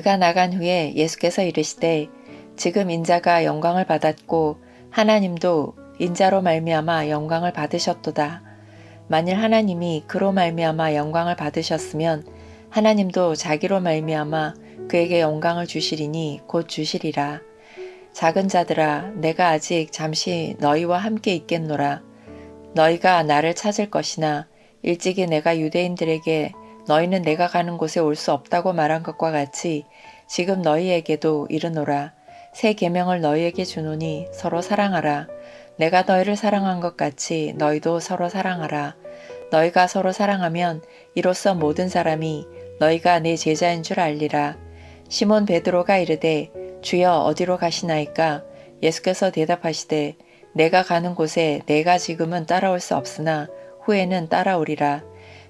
그가 나간 후에 예수께서 이르시되 지금 인자가 영광을 받았고 하나님도 인자로 말미암아 영광을 받으셨도다. 만일 하나님이 그로 말미암아 영광을 받으셨으면 하나님도 자기로 말미암아 그에게 영광을 주시리니 곧 주시리라. 작은 자들아, 내가 아직 잠시 너희와 함께 있겠노라. 너희가 나를 찾을 것이나 일찍이 내가 유대인들에게 너희는 내가 가는 곳에 올 수 없다고 말한 것과 같이 지금 너희에게도 이르노라. 새 계명을 너희에게 주노니 서로 사랑하라. 내가 너희를 사랑한 것 같이 너희도 서로 사랑하라. 너희가 서로 사랑하면 이로써 모든 사람이 너희가 내 제자인 줄 알리라. 시몬 베드로가 이르되 주여 어디로 가시나이까? 예수께서 대답하시되 내가 가는 곳에 내가 지금은 따라올 수 없으나 후에는 따라오리라.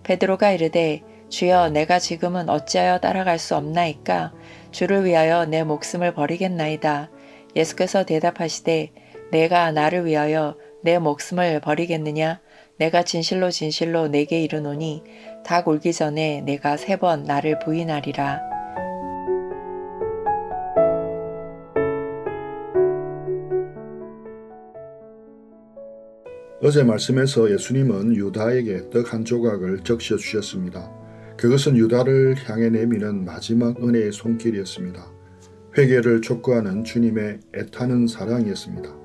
베드로가 이르되 주여 내가 지금은 어찌하여 따라갈 수 없나이까? 주를 위하여 내 목숨을 버리겠나이다. 예수께서 대답하시되 내가 나를 위하여 내 목숨을 버리겠느냐? 내가 진실로 진실로 내게 이르노니 닭 울기 전에 내가 3번 나를 부인하리라. 어제 말씀에서 예수님은 유다에게 떡 한 조각을 적셔 주셨습니다. 그것은 유다를 향해 내미는 마지막 은혜의 손길이었습니다. 회개를 촉구하는 주님의 애타는 사랑이었습니다.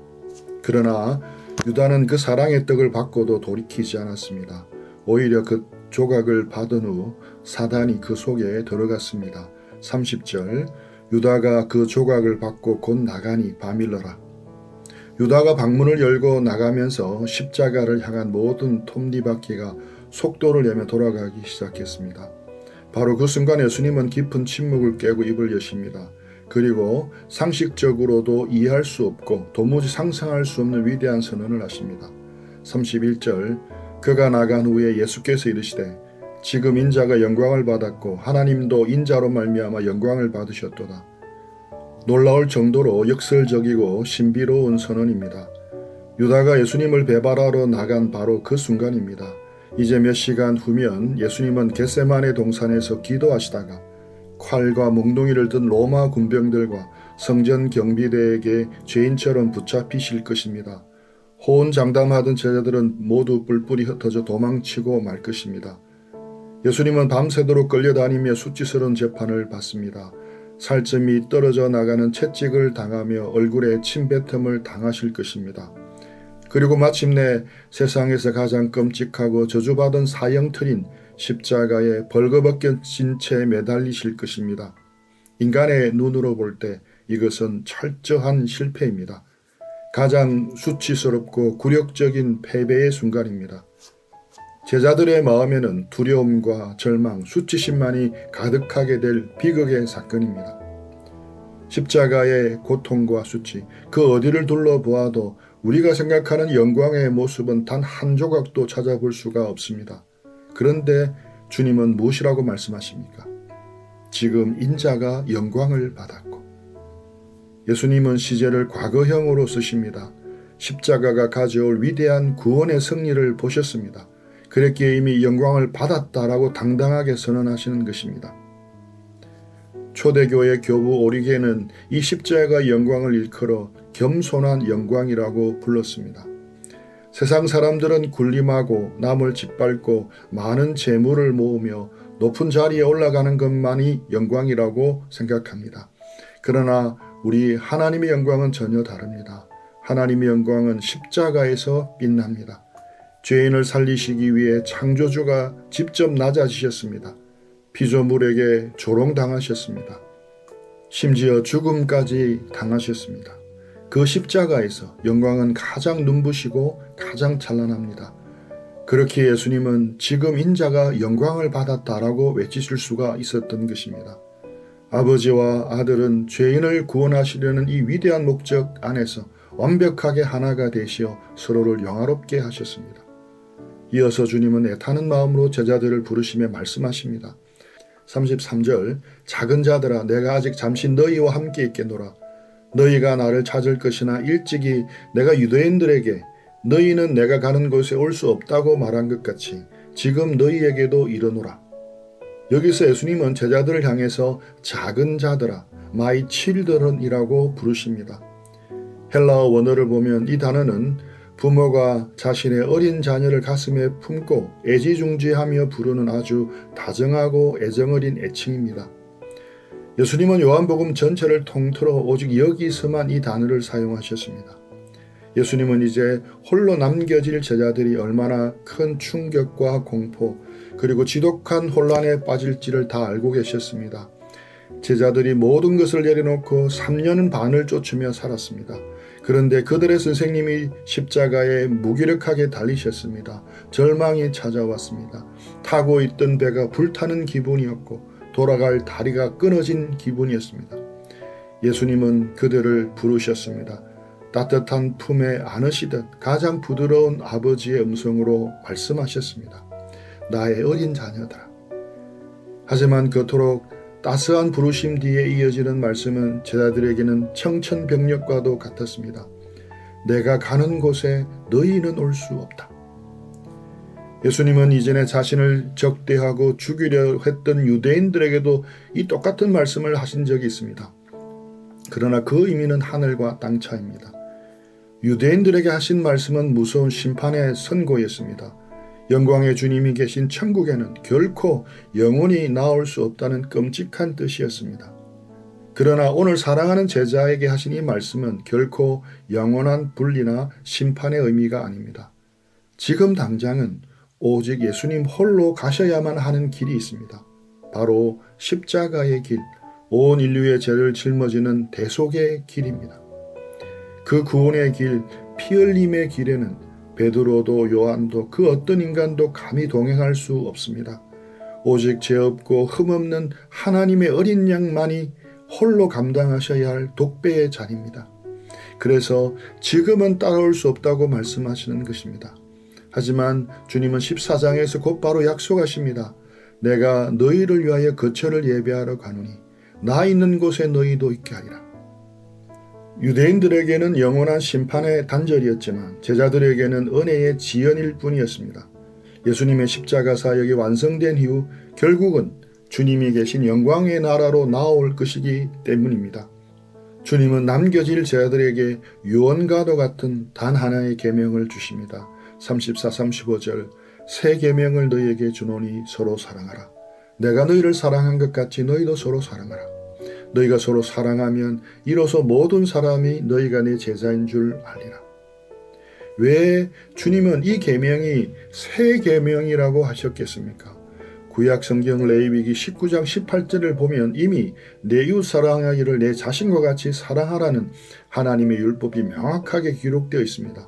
그러나 유다는 그 사랑의 떡을 받고도 돌이키지 않았습니다. 오히려 그 조각을 받은 후 사단이 그 속에 들어갔습니다. 30절 유다가 그 조각을 받고 곧 나가니 밤일러라. 유다가 방문을 열고 나가면서 십자가를 향한 모든 톱니바퀴가 속도를 내며 돌아가기 시작했습니다. 바로 그 순간 예수님은 깊은 침묵을 깨고 입을 여십니다. 그리고 상식적으로도 이해할 수 없고 도무지 상상할 수 없는 위대한 선언을 하십니다. 31절 그가 나간 후에 예수께서 이르시되 지금 인자가 영광을 받았고 하나님도 인자로 말미암아 영광을 받으셨도다. 놀라울 정도로 역설적이고 신비로운 선언입니다. 유다가 예수님을 배발하러 나간 바로 그 순간입니다. 이제 몇 시간 후면 예수님은 겟세마네 동산에서 기도하시다가 칼과 몽둥이를 든 로마 군병들과 성전 경비대에게 죄인처럼 붙잡히실 것입니다. 호언장담하던 제자들은 모두 뿔뿔이 흩어져 도망치고 말 것입니다. 예수님은 밤새도록 끌려다니며 수치스러운 재판을 받습니다. 살점이 떨어져 나가는 채찍을 당하며 얼굴에 침뱉음을 당하실 것입니다. 그리고 마침내 세상에서 가장 끔찍하고 저주받은 사형틀인 십자가에 벌거벗겨진 채 매달리실 것입니다. 인간의 눈으로 볼 때 이것은 철저한 실패입니다. 가장 수치스럽고 굴욕적인 패배의 순간입니다. 제자들의 마음에는 두려움과 절망, 수치심만이 가득하게 될 비극의 사건입니다. 십자가의 고통과 수치, 그 어디를 둘러보아도 우리가 생각하는 영광의 모습은 단 한 조각도 찾아볼 수가 없습니다. 그런데 주님은 무엇이라고 말씀하십니까? 지금 인자가 영광을 받았고. 예수님은 시제를 과거형으로 쓰십니다. 십자가가 가져올 위대한 구원의 승리를 보셨습니다. 그랬기에 이미 영광을 받았다라고 당당하게 선언하시는 것입니다. 초대교회 교부 오리게는 이 십자가 영광을 일컬어 겸손한 영광이라고 불렀습니다. 세상 사람들은 군림하고 남을 짓밟고 많은 재물을 모으며 높은 자리에 올라가는 것만이 영광이라고 생각합니다. 그러나 우리 하나님의 영광은 전혀 다릅니다. 하나님의 영광은 십자가에서 빛납니다. 죄인을 살리시기 위해 창조주가 직접 낮아지셨습니다. 피조물에게 조롱당하셨습니다. 심지어 죽음까지 당하셨습니다. 그 십자가에서 영광은 가장 눈부시고 가장 찬란합니다. 그렇게 예수님은 지금 인자가 영광을 받았다라고 외치실 수가 있었던 것입니다. 아버지와 아들은 죄인을 구원하시려는 이 위대한 목적 안에서 완벽하게 하나가 되시어 서로를 영화롭게 하셨습니다. 이어서 주님은 애타는 마음으로 제자들을 부르시며 말씀하십니다. 33절 작은 자들아 내가 아직 잠시 너희와 함께 있겠노라. 너희가 나를 찾을 것이나 일찍이 내가 유대인들에게 너희는 내가 가는 곳에 올 수 없다고 말한 것 같이 지금 너희에게도 이르노라. 여기서 예수님은 제자들을 향해서 작은 자들아, my children이라고 부르십니다. 헬라어 원어를 보면 이 단어는 부모가 자신의 어린 자녀를 가슴에 품고 애지중지하며 부르는 아주 다정하고 애정어린 애칭입니다. 예수님은 요한복음 전체를 통틀어 오직 여기서만 이 단어를 사용하셨습니다. 예수님은 이제 홀로 남겨질 제자들이 얼마나 큰 충격과 공포 그리고 지독한 혼란에 빠질지를 다 알고 계셨습니다. 제자들이 모든 것을 내려놓고 3년 반을 쫓으며 살았습니다. 그런데 그들의 선생님이 십자가에 무기력하게 달리셨습니다. 절망이 찾아왔습니다. 타고 있던 배가 불타는 기분이었고 돌아갈 다리가 끊어진 기분이었습니다. 예수님은 그들을 부르셨습니다. 따뜻한 품에 안으시듯 가장 부드러운 아버지의 음성으로 말씀하셨습니다. 나의 어린 자녀들아. 하지만 그토록 따스한 부르심 뒤에 이어지는 말씀은 제자들에게는 청천벽력과도 같았습니다. 내가 가는 곳에 너희는 올 수 없다. 예수님은 이전에 자신을 적대하고 죽이려 했던 유대인들에게도 이 똑같은 말씀을 하신 적이 있습니다. 그러나 그 의미는 하늘과 땅 차이입니다. 유대인들에게 하신 말씀은 무서운 심판의 선고였습니다. 영광의 주님이 계신 천국에는 결코 영원히 나올 수 없다는 끔찍한 뜻이었습니다. 그러나 오늘 사랑하는 제자에게 하신 이 말씀은 결코 영원한 분리나 심판의 의미가 아닙니다. 지금 당장은 오직 예수님 홀로 가셔야만 하는 길이 있습니다. 바로 십자가의 길, 온 인류의 죄를 짊어지는 대속의 길입니다. 그 구원의 길, 피 흘림의 길에는 베드로도 요한도 그 어떤 인간도 감히 동행할 수 없습니다. 오직 죄 없고 흠없는 하나님의 어린 양만이 홀로 감당하셔야 할 독배의 자리입니다. 그래서 지금은 따라올 수 없다고 말씀하시는 것입니다. 하지만 주님은 14장에서 곧바로 약속하십니다. 내가 너희를 위하여 거처를 예배하러 가노니 나 있는 곳에 너희도 있게 하리라. 유대인들에게는 영원한 심판의 단절이었지만 제자들에게는 은혜의 지연일 뿐이었습니다. 예수님의 십자가 사역이 완성된 이후 결국은 주님이 계신 영광의 나라로 나올 것이기 때문입니다. 주님은 남겨질 제자들에게 유언과도 같은 단 하나의 계명을 주십니다. 34, 35절 새 계명을 너희에게 주노니 서로 사랑하라. 내가 너희를 사랑한 것 같이 너희도 서로 사랑하라. 너희가 서로 사랑하면 이로써 모든 사람이 너희가 내 제자인 줄 알리라. 왜 주님은 이 계명이 새 계명이라고 하셨겠습니까? 구약 성경 레위기 19장 18절을 보면 이미 내 이웃 사랑하기를 내 자신과 같이 사랑하라는 하나님의 율법이 명확하게 기록되어 있습니다.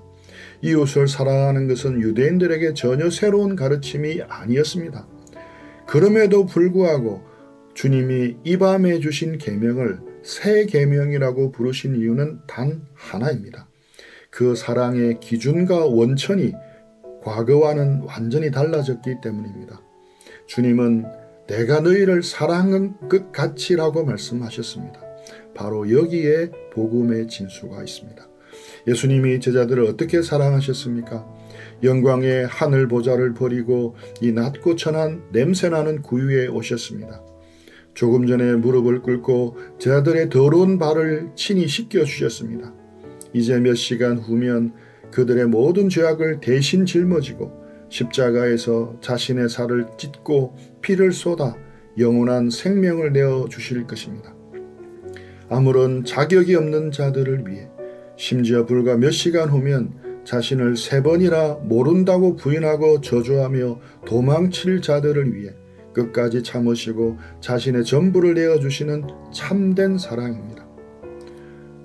이웃을 사랑하는 것은 유대인들에게 전혀 새로운 가르침이 아니었습니다. 그럼에도 불구하고 주님이 이 밤에 주신 계명을 새 계명이라고 부르신 이유는 단 하나입니다. 그 사랑의 기준과 원천이 과거와는 완전히 달라졌기 때문입니다. 주님은 내가 너희를 사랑한 것 같이라고 말씀하셨습니다. 바로 여기에 복음의 진수가 있습니다. 예수님이 제자들을 어떻게 사랑하셨습니까? 영광의 하늘 보좌를 버리고 이 낮고 천한 냄새나는 구유에 오셨습니다. 조금 전에 무릎을 꿇고 제자들의 더러운 발을 친히 씻겨주셨습니다. 이제 몇 시간 후면 그들의 모든 죄악을 대신 짊어지고 십자가에서 자신의 살을 찢고 피를 쏟아 영원한 생명을 내어주실 것입니다. 아무런 자격이 없는 자들을 위해 심지어 불과 몇 시간 후면 자신을 3번이나 모른다고 부인하고 저주하며 도망칠 자들을 위해 끝까지 참으시고 자신의 전부를 내어주시는 참된 사랑입니다.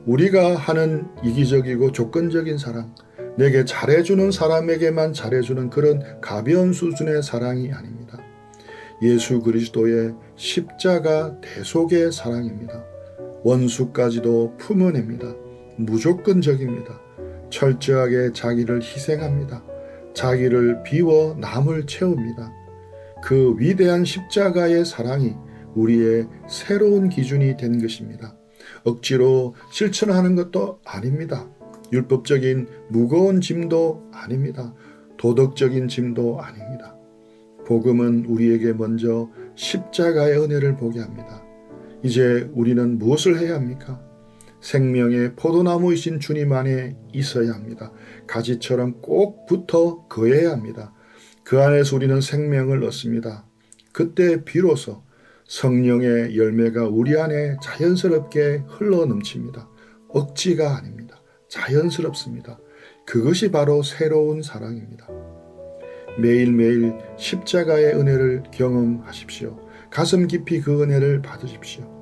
우리가 하는 이기적이고 조건적인 사랑, 내게 잘해주는 사람에게만 잘해주는 그런 가벼운 수준의 사랑이 아닙니다. 예수 그리스도의 십자가 대속의 사랑입니다. 원수까지도 품어냅니다. 무조건적입니다. 철저하게 자기를 희생합니다. 자기를 비워 남을 채웁니다. 그 위대한 십자가의 사랑이 우리의 새로운 기준이 된 것입니다. 억지로 실천하는 것도 아닙니다. 율법적인 무거운 짐도 아닙니다. 도덕적인 짐도 아닙니다. 복음은 우리에게 먼저 십자가의 은혜를 보게 합니다. 이제 우리는 무엇을 해야 합니까? 생명의 포도나무이신 주님 안에 있어야 합니다. 가지처럼 꼭 붙어 거해야 합니다. 그 안에서 우리는 생명을 얻습니다. 그때 비로소 성령의 열매가 우리 안에 자연스럽게 흘러 넘칩니다. 억지가 아닙니다. 자연스럽습니다. 그것이 바로 새로운 사랑입니다. 매일매일 십자가의 은혜를 경험하십시오. 가슴 깊이 그 은혜를 받으십시오.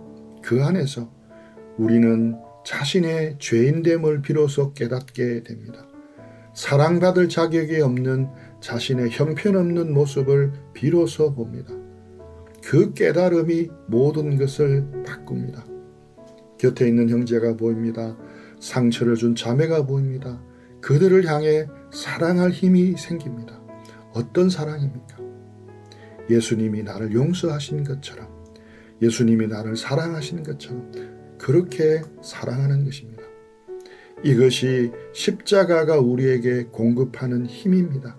그 안에서 우리는 자신의 죄인됨을 비로소 깨닫게 됩니다. 사랑받을 자격이 없는 자신의 형편없는 모습을 비로소 봅니다. 그 깨달음이 모든 것을 바꿉니다. 곁에 있는 형제가 보입니다. 상처를 준 자매가 보입니다. 그들을 향해 사랑할 힘이 생깁니다. 어떤 사랑입니까? 예수님이 나를 용서하신 것처럼, 예수님이 나를 사랑하신 것처럼 그렇게 사랑하는 것입니다. 이것이 십자가가 우리에게 공급하는 힘입니다.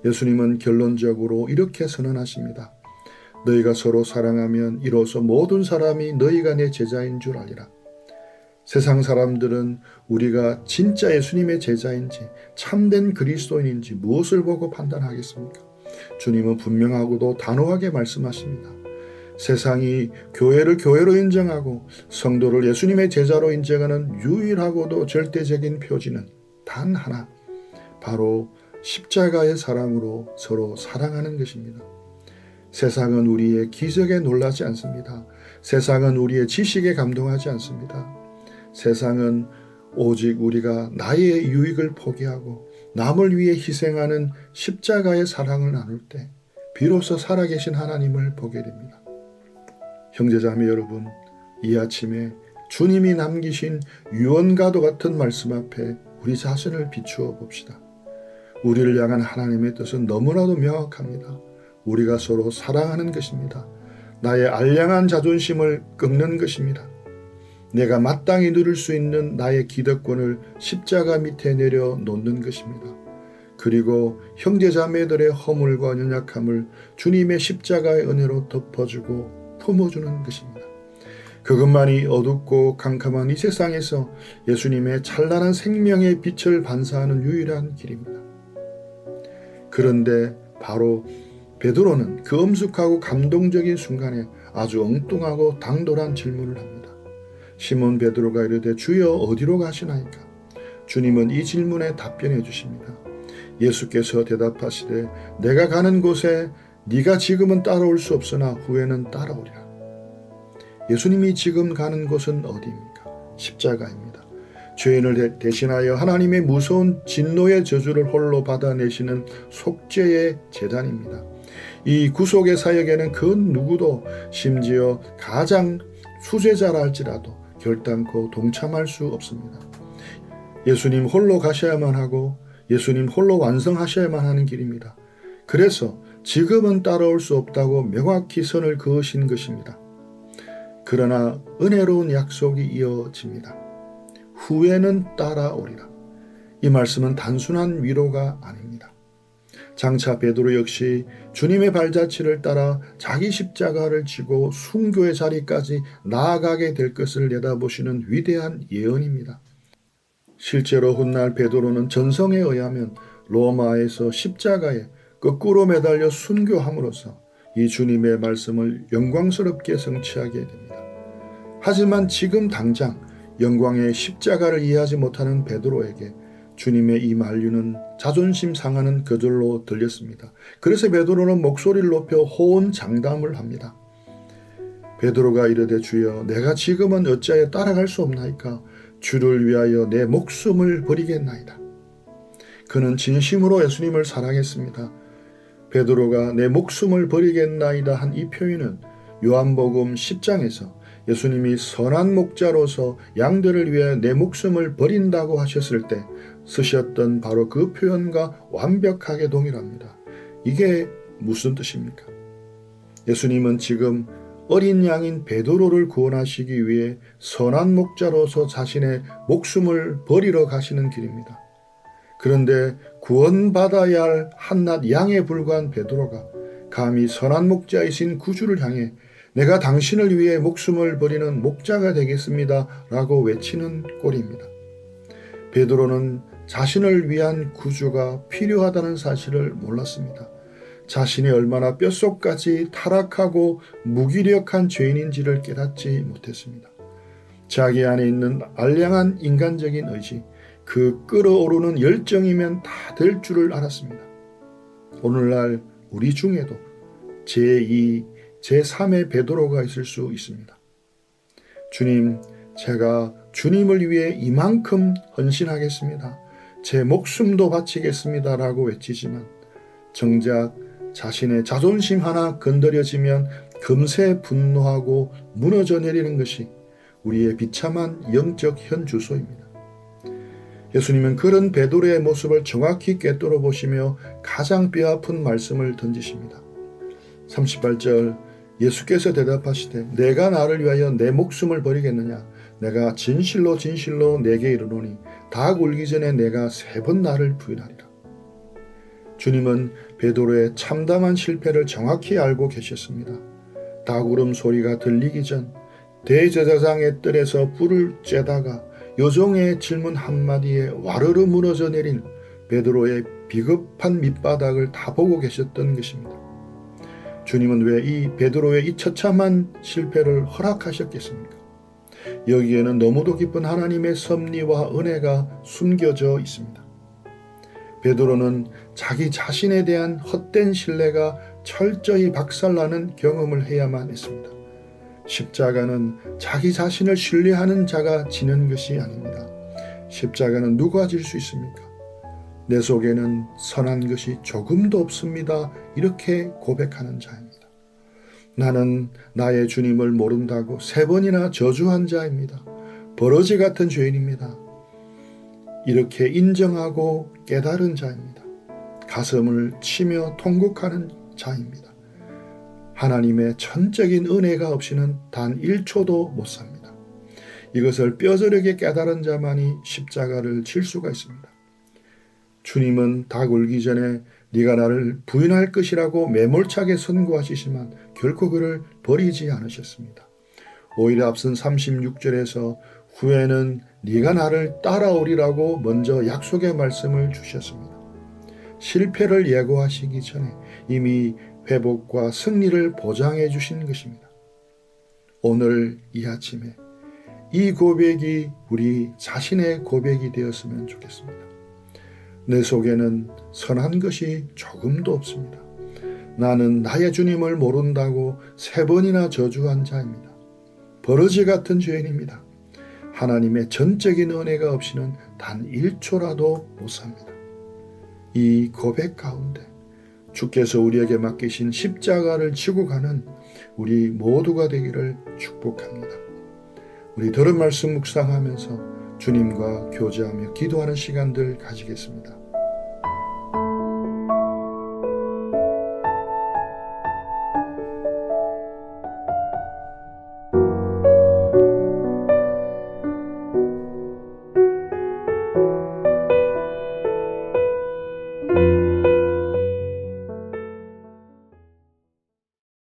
예수님은 결론적으로 이렇게 선언하십니다. 너희가 서로 사랑하면 이로써 모든 사람이 너희가 내 제자인 줄 알리라. 세상 사람들은 우리가 진짜 예수님의 제자인지 참된 그리스도인인지 무엇을 보고 판단하겠습니까? 주님은 분명하고도 단호하게 말씀하십니다. 세상이 교회를 교회로 인정하고 성도를 예수님의 제자로 인정하는 유일하고도 절대적인 표지는 단 하나, 바로 십자가의 사랑으로 서로 사랑하는 것입니다. 세상은 우리의 기적에 놀라지 않습니다. 세상은 우리의 지식에 감동하지 않습니다. 세상은 오직 우리가 나의 유익을 포기하고 남을 위해 희생하는 십자가의 사랑을 나눌 때 비로소 살아계신 하나님을 보게 됩니다. 형제자매 여러분, 이 아침에 주님이 남기신 유언과도 같은 말씀 앞에 우리 자신을 비추어 봅시다. 우리를 향한 하나님의 뜻은 너무나도 명확합니다. 우리가 서로 사랑하는 것입니다. 나의 알량한 자존심을 꺾는 것입니다. 내가 마땅히 누릴 수 있는 나의 기득권을 십자가 밑에 내려놓는 것입니다. 그리고 형제자매들의 허물과 연약함을 주님의 십자가의 은혜로 덮어주고 품어주는 것입니다. 그것만이 어둡고 캄캄한 이 세상에서 예수님의 찬란한 생명의 빛을 반사하는 유일한 길입니다. 그런데 바로 베드로는 그 엄숙하고 감동적인 순간에 아주 엉뚱하고 당돌한 질문을 합니다. 시몬 베드로가 이르되 주여 어디로 가시나이까? 주님은 이 질문에 답변해 주십니다. 예수께서 대답하시되 내가 가는 곳에 네가 지금은 따라올 수 없으나 후에는 따라오리라. 예수님이 지금 가는 곳은 어디입니까? 십자가입니다. 죄인을 대신하여 하나님의 무서운 진노의 저주를 홀로 받아내시는 속죄의 제단입니다. 이 구속의 사역에는 그 누구도, 심지어 가장 수제자라 할지라도 결단코 동참할 수 없습니다. 예수님 홀로 가셔야만 하고 예수님 홀로 완성하셔야만 하는 길입니다. 그래서 지금은 따라올 수 없다고 명확히 선을 그으신 것입니다. 그러나 은혜로운 약속이 이어집니다. 후에는 따라오리라. 이 말씀은 단순한 위로가 아닙니다. 장차 베드로 역시 주님의 발자취를 따라 자기 십자가를 지고 순교의 자리까지 나아가게 될 것을 내다보시는 위대한 예언입니다. 실제로 훗날 베드로는 전성에 의하면 로마에서 십자가에 거꾸로 매달려 순교함으로써 이 주님의 말씀을 영광스럽게 성취하게 됩니다. 하지만 지금 당장 영광의 십자가를 이해하지 못하는 베드로에게 주님의 이 만류는 자존심 상하는 거절로 들렸습니다. 그래서 베드로는 목소리를 높여 호언장담을 합니다. 베드로가 이르되 주여 내가 지금은 어찌하여 따라갈 수 없나이까? 주를 위하여 내 목숨을 버리겠나이다. 그는 진심으로 예수님을 사랑했습니다. 베드로가 내 목숨을 버리겠나이다 한 이 표현은 요한복음 10장에서 예수님이 선한 목자로서 양들을 위해 내 목숨을 버린다고 하셨을 때 쓰셨던 바로 그 표현과 완벽하게 동일합니다. 이게 무슨 뜻입니까? 예수님은 지금 어린 양인 베드로를 구원하시기 위해 선한 목자로서 자신의 목숨을 버리러 가시는 길입니다. 그런데 구원받아야 할 한낱 양에 불과한 베드로가 감히 선한 목자이신 구주를 향해 내가 당신을 위해 목숨을 버리는 목자가 되겠습니다 라고 외치는 꼴입니다. 베드로는 자신을 위한 구주가 필요하다는 사실을 몰랐습니다. 자신이 얼마나 뼛속까지 타락하고 무기력한 죄인인지를 깨닫지 못했습니다. 자기 안에 있는 알량한 인간적인 의지, 그 끓어오르는 열정이면 다 될 줄을 알았습니다. 오늘날 우리 중에도 제2, 제3의 베드로가 있을 수 있습니다. 주님, 제가 주님을 위해 이만큼 헌신하겠습니다. 제 목숨도 바치겠습니다 라고 외치지만 정작 자신의 자존심 하나 건드려지면 금세 분노하고 무너져 내리는 것이 우리의 비참한 영적 현주소입니다. 예수님은 그런 베드로의 모습을 정확히 꿰뚫어 보시며 가장 뼈아픈 말씀을 던지십니다. 38절 예수께서 대답하시되 내가 나를 위하여 내 목숨을 버리겠느냐 내가 진실로 진실로 내게 이르노니 닭 울기 전에 내가 3번 나를 부인하리라. 주님은 베드로의 참담한 실패를 정확히 알고 계셨습니다. 닭 울음 소리가 들리기 전 대제사장의 뜰에서 불을 쬐다가 요종의 질문 한마디에 와르르 무너져 내린 베드로의 비겁한 밑바닥을 다 보고 계셨던 것입니다. 주님은 왜 이 베드로의 이 처참한 실패를 허락하셨겠습니까? 여기에는 너무도 깊은 하나님의 섭리와 은혜가 숨겨져 있습니다. 베드로는 자기 자신에 대한 헛된 신뢰가 철저히 박살나는 경험을 해야만 했습니다. 십자가는 자기 자신을 신뢰하는 자가 지는 것이 아닙니다. 십자가는 누가 질 수 있습니까? 내 속에는 선한 것이 조금도 없습니다. 이렇게 고백하는 자입니다. 나는 나의 주님을 모른다고 3번이나 저주한 자입니다. 버러지 같은 죄인입니다. 이렇게 인정하고 깨달은 자입니다. 가슴을 치며 통곡하는 자입니다. 하나님의 전적인 은혜가 없이는 단 1초도 못 삽니다. 이것을 뼈저리게 깨달은 자만이 십자가를 질 수가 있습니다. 주님은 닭 울기 전에 네가 나를 부인할 것이라고 매몰차게 선고하시지만 결코 그를 버리지 않으셨습니다. 오히려 앞선 36절에서 후에는 네가 나를 따라오리라고 먼저 약속의 말씀을 주셨습니다. 실패를 예고하시기 전에 이미 회복과 승리를 보장해 주신 것입니다. 오늘 이 아침에 이 고백이 우리 자신의 고백이 되었으면 좋겠습니다. 내 속에는 선한 것이 조금도 없습니다. 나는 나의 주님을 모른다고 3번이나 저주한 자입니다. 버러지 같은 죄인입니다. 하나님의 전적인 은혜가 없이는 단 1초라도 못 삽니다. 이 고백 가운데 주께서 우리에게 맡기신 십자가를 지고 가는 우리 모두가 되기를 축복합니다. 우리 들은 말씀 묵상하면서 주님과 교제하며 기도하는 시간들 가지겠습니다.